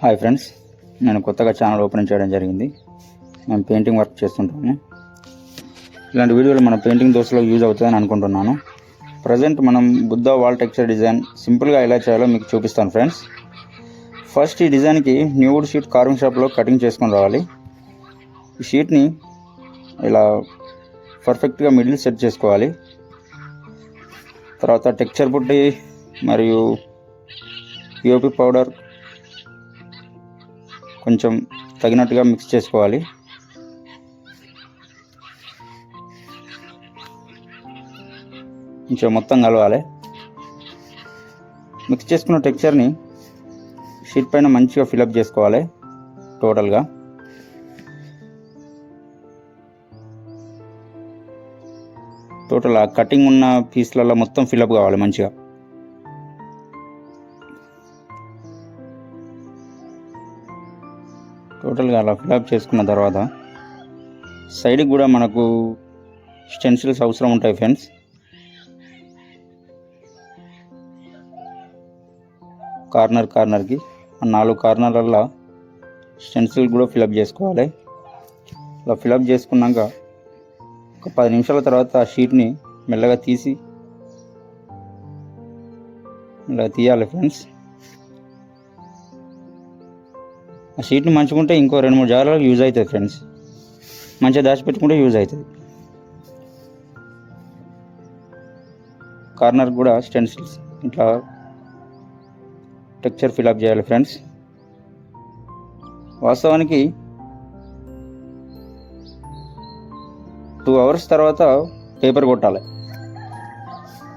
Hi friends, నేను కొత్తగా channel open చేయడం జరిగింది. మేము పెయింటింగ్ వర్క్ చేస్తుంటాము. ఇలాంటి వీడియోలు మన పెయింటింగ్ దోస్తులకు యూజ్ అవుతుందని అనుకుంటున్నాను. ప్రజెంట్ మనం బుద్ధ వాల్ టెక్స్చర్ డిజైన్ సింపుల్గా ఎలా చేయాలో మీకు చూపిస్తాను ఫ్రెండ్స్. ఫస్ట్ ఈ డిజైన్కి న్యూవుడ్ షీట్ కార్వింగ్ షాప్లో కటింగ్ చేసుకొని రావాలి. ఈ షీట్ని ఇలా పర్ఫెక్ట్గా మిడిల్ సెట్ చేసుకోవాలి. తర్వాత టెక్స్చర్ పుట్టి మరియు పిఓపి పౌడర్ కొంచెం తగినట్టుగా మిక్స్ చేసుకోవాలి. కొంచెం మొత్తం కలవాలి. మిక్స్ చేసుకున్న టెక్స్చర్ని షీట్ పైన మంచిగా ఫిలప్ చేసుకోవాలి. టోటల్గా ఆ కటింగ్ ఉన్న పీస్లలో మొత్తం ఫిలప్ కావాలి మంచిగా. టోటల్గా అలా ఫిలప్ చేసుకున్న తర్వాత సైడ్కి కూడా మనకు స్టెన్సిల్స్ అవసరం ఉంటాయి ఫ్రెండ్స్. కార్నర్కి 4 కార్నర్లలో స్టెన్సిల్ కూడా ఫిలప్ చేసుకోవాలి. అలా ఫిలప్ చేసుకున్నాక ఒక 10 నిమిషాల తర్వాత ఆ షీట్ని మెల్లగా తీయాలి ఫ్రెండ్స్. ఆ షీట్ని మంచుకుంటే ఇంకో 2-3 జాగాలకు యూజ్ అవుతుంది ఫ్రెండ్స్. మంచిగా దాచిపెట్టుకుంటే యూజ్ అవుతుంది. కార్నర్ కూడా స్టెన్సిల్స్ ఇట్లా టెక్స్చర్ ఫిలప్ చేయాలి ఫ్రెండ్స్. వాస్తవానికి 2 అవర్స్ తర్వాత పేపర్ కొట్టాలి.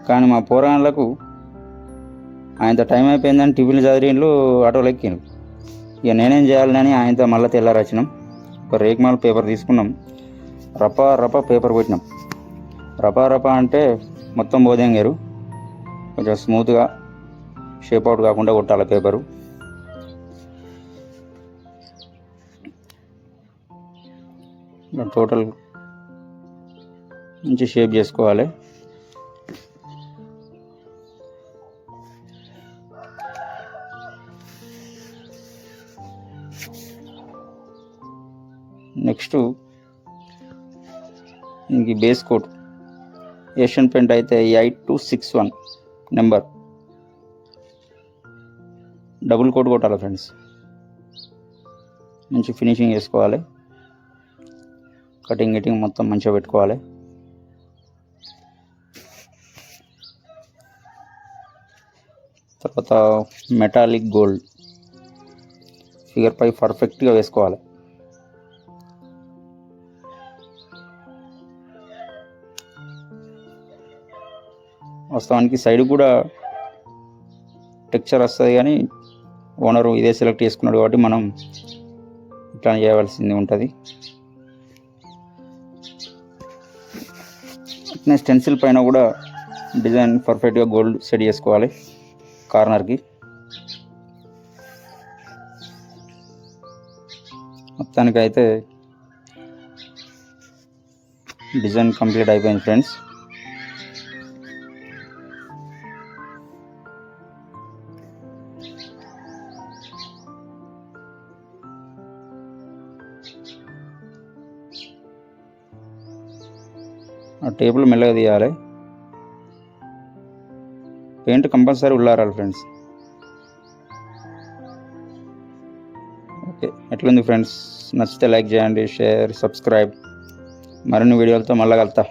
కానీ మా పోరాళ్ళకు ఆయనతో టైం అయిపోయిందని టిఫిన్లు చదివిండ్లు, ఆటోలు ఎక్కిండ్రు. ఇక నేనేం చేయాలని ఆయనతో మళ్ళీ తెల్లారచ్చినాం. ఒక రేకుమాల పేపర్ తీసుకున్నాం, రపా పేపర్ కొట్టినాం. రపా అంటే మొత్తం బోధంగారు. కొంచెం స్మూత్గా షేప్ అవుట్ కాకుండా కొట్టాలి పేపరు. టోటల్ మంచి షేప్ చేసుకోవాలి. నెక్స్ట్ ఇంక బేస్ కోట్ ఏషియన్ పెయింట్ అయితే 8261 నెంబర్ డబుల్ కోట్ కొట్టాలి ఫ్రెండ్స్. మంచి ఫినిషింగ్ చేసుకోవాలి. కటింగ్ మొత్తం మంచిగా పెట్టుకోవాలి. తర్వాత మెటాలిక్ గోల్డ్ ఫిగర్ పై పర్ఫెక్ట్గా వేసుకోవాలి. వాస్తవానికి సైడ్ కూడా టెక్స్చర్ వస్తుంది, కానీ ఓనరు ఇదే సెలెక్ట్ చేసుకున్నాడు కాబట్టి మనం ఇట్లా చేయవలసింది ఉంటుంది. స్టెన్సిల్ పైన కూడా డిజైన్ పర్ఫెక్ట్గా గోల్డ్ సెట్ చేసుకోవాలి. కార్నర్కి మొత్తానికైతే డిజైన్ కంప్లీట్ అయిపోయింది ఫ్రెండ్స్. ఆ టేబుల్ మెల్లగా తీయాలి. పెయింట్ కంపల్సరీ ఉల్లారాలి ఫ్రెండ్స్. ఓకే, ఎట్లుంది ఫ్రెండ్స్? నచ్చితే లైక్ చేయండి, షేర్, సబ్స్క్రైబ్. మరిన్ని వీడియోలతో మళ్ళీ కలుద్దాం.